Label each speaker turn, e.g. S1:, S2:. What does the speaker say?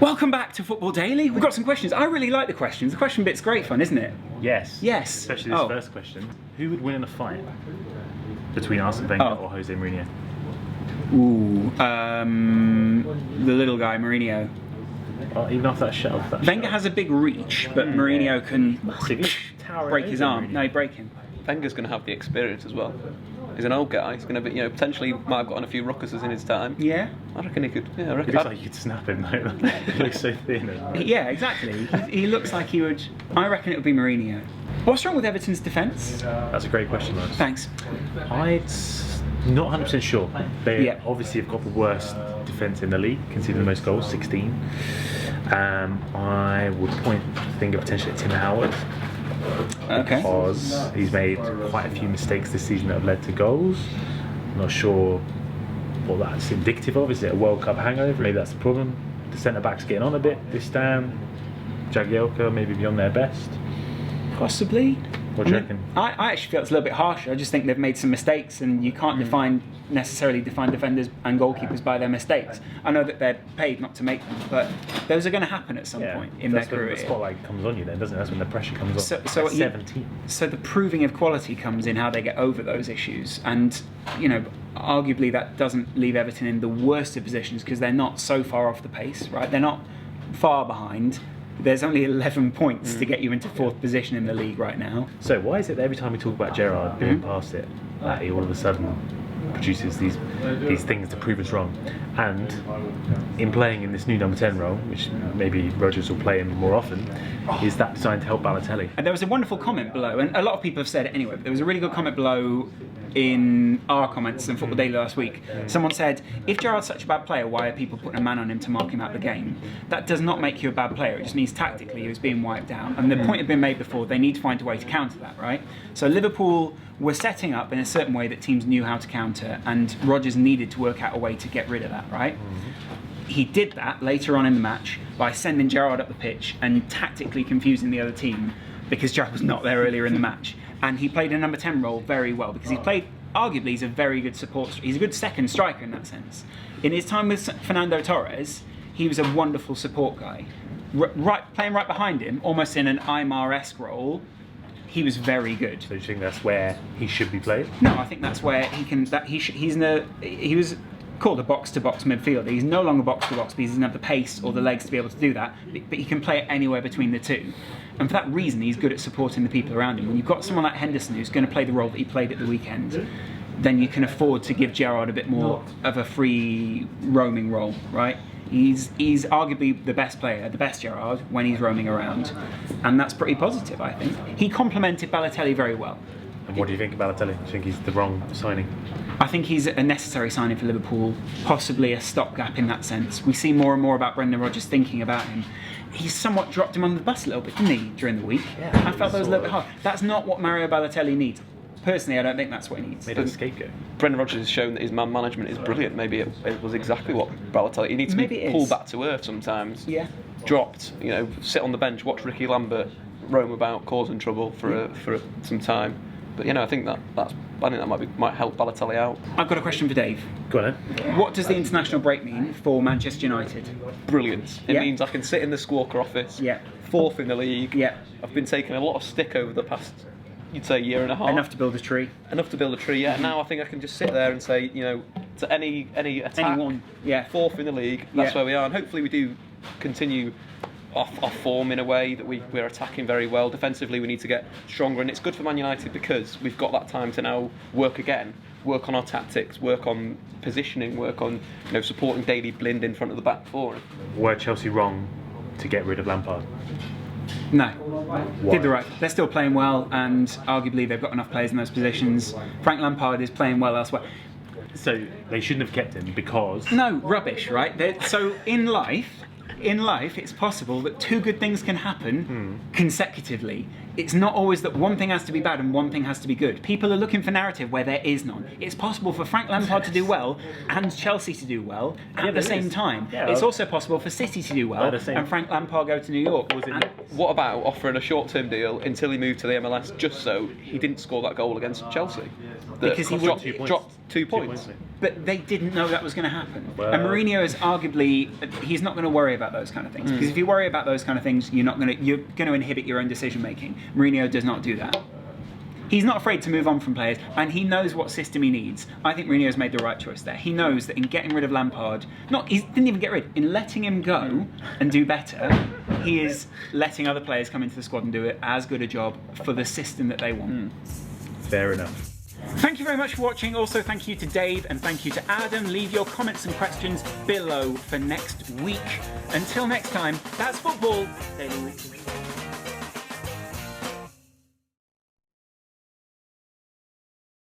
S1: Welcome back to Football Daily. We've got some questions. I really like the questions. The question bit's great fun, isn't it?
S2: Yes.
S1: Yes.
S2: Especially this first question. Who would win in a fight between Arsene Wenger or Jose Mourinho?
S1: Ooh, the little guy, Mourinho.
S2: Even off that shelf.
S1: Wenger has a big reach, but Mourinho can break his arm.
S2: Mourinho.
S1: No, break him.
S3: Wenger's going to have the experience as well. He's an old guy. He's going to be, potentially might have gotten a few ruckuses in his time.
S1: Yeah.
S3: I reckon he could. Yeah, I reckon.
S2: It looks like you could snap him though. He looks so thin.
S1: Yeah, exactly. He looks like he would. I reckon it would be Mourinho. What's wrong with Everton's defence?
S2: That's a great question, Laurence.
S1: Thanks.
S2: I'm not 100% sure. They obviously have got the worst defence in the league, conceding the most goals, 16. I would point the finger potentially at Tim Howard.
S1: Okay.
S2: Because he's made quite a few mistakes this season that have led to goals. I'm not sure what that's indicative of. Is it a World Cup hangover? Maybe that's the problem. The centre-backs getting on a bit this time. Jagielka maybe beyond their best.
S1: Possibly.
S2: What do you reckon?
S1: I actually feel it's a little bit harsher. I just think they've made some mistakes, and you can't necessarily define defenders and goalkeepers by their mistakes. I know that they're paid not to make them, but those are going to happen at some point in their career.
S2: The spotlight comes on you then, doesn't it? That's when the pressure comes on.
S1: So
S2: 17.
S1: So the proving of quality comes in how they get over those issues, and arguably that doesn't leave Everton in the worst of positions because they're not so far off the pace, right? They're not far behind. There's only 11 points to get you into 4th position in the league right now.
S2: So why is it that every time we talk about Gerrard being past it, that he all of a sudden produces these things to prove us wrong? And in playing in this new number 10 role, which maybe Rodgers will play in more often, is that designed to help Balotelli?
S1: And there was a wonderful comment below, and a lot of people have said it anyway, but there was a really good comment below in our comments in Football Daily last week. Someone said, if Gerrard's such a bad player, why are people putting a man on him to mark him out the game? That does not make you a bad player. It just means tactically he was being wiped out. And the point had been made before, they need to find a way to counter that, right? So Liverpool were setting up in a certain way that teams knew how to counter, and Rodgers needed to work out a way to get rid of that, right? He did that later on in the match by sending Gerrard up the pitch and tactically confusing the other team because Gerrard was not there earlier in the match. And he played a number 10 role very well because arguably he's a very good support. He's a good second striker in that sense. In his time with Fernando Torres, he was a wonderful support guy. Playing right behind him, almost in an Aymar-esque role, he was very good.
S2: So you think that's where he should be played?
S1: No, I think that's where he can. He was called a box-to-box midfielder. He's no longer box-to-box because he doesn't have the pace or the legs to be able to do that, but he can play it anywhere between the two. And for that reason, he's good at supporting the people around him. When you've got someone like Henderson who's going to play the role that he played at the weekend, then you can afford to give Gerrard a bit more of a free roaming role, right? He's arguably the best player, the best Gerrard, when he's roaming around. And that's pretty positive, I think. He complemented Balotelli very well.
S2: And what do you think of Balotelli? Do you think he's the wrong signing?
S1: I think he's a necessary signing for Liverpool, possibly a stopgap in that sense. We see more and more about Brendan Rodgers thinking about him. He's somewhat dropped him under the bus a little bit, didn't he, during the week?
S2: Yeah,
S1: I felt that was a little bit hard. That's not what Mario Balotelli needs. Personally, I don't think that's what he needs.
S2: Made him a scapegoat.
S3: Brendan Rodgers has shown that his man management is brilliant. Maybe it was exactly what Balotelli. He needs to be pulled back to earth sometimes.
S1: Yeah.
S3: Dropped. Sit on the bench, watch Ricky Lambert roam about, causing trouble for some time. But I think that might help Balotelli out.
S1: I've got a question for Dave.
S2: Go on then.
S1: What does the international break mean for Manchester United?
S3: Brilliant. It means I can sit in the Squawka office.
S1: Yeah.
S3: 4th in the league.
S1: Yeah.
S3: I've been taking a lot of stick over the past, you'd say, year and a half.
S1: Enough to build a tree.
S3: Enough to build a tree. Yeah. Now I think I can just sit there and say, to any attack.
S1: Anyone. Yeah.
S3: 4th in the league. That's where we are, and hopefully we do continue off form in a way that we're attacking very well. Defensively, we need to get stronger, and it's good for Man United because we've got that time to now work on our tactics, work on positioning, work on supporting Daily Blind in front of the back four.
S2: Were Chelsea wrong to get rid of Lampard?
S1: No.
S2: Why?
S1: Did the right. They're still playing well, and arguably they've got enough players in those positions. Frank Lampard is playing well elsewhere.
S2: So they shouldn't have kept him because...
S1: No, rubbish, right? So in life, it's possible that two good things can happen consecutively. It's not always that one thing has to be bad and one thing has to be good. People are looking for narrative where there is none. It's possible for Frank Lampard to do well and Chelsea to do well at the same time.
S2: Yeah,
S1: it's also possible for City to do well and Frank Lampard go to New York.
S3: What about offering a short-term deal until he moved to the MLS just so he didn't score that goal against Chelsea?
S1: Because he
S3: dropped 2 points.
S1: But they didn't know that was going to happen.
S2: Well-
S1: And Mourinho is arguably, he's not going to worry about those kind of things. Because if you worry about those kind of things, you're going to inhibit your own decision making. Mourinho does not do that. He's not afraid to move on from players, and he knows what system he needs. I think Mourinho's made the right choice there. He knows that in getting rid of Lampard, he didn't even get rid, in letting him go and do better, he is letting other players come into the squad and do it as good a job for the system that they want.
S2: Fair enough.
S1: Thank you very much for watching. Also, thank you to Dave and thank you to Adam. Leave your comments and questions below for next week. Until next time, that's football. Daily Weekly.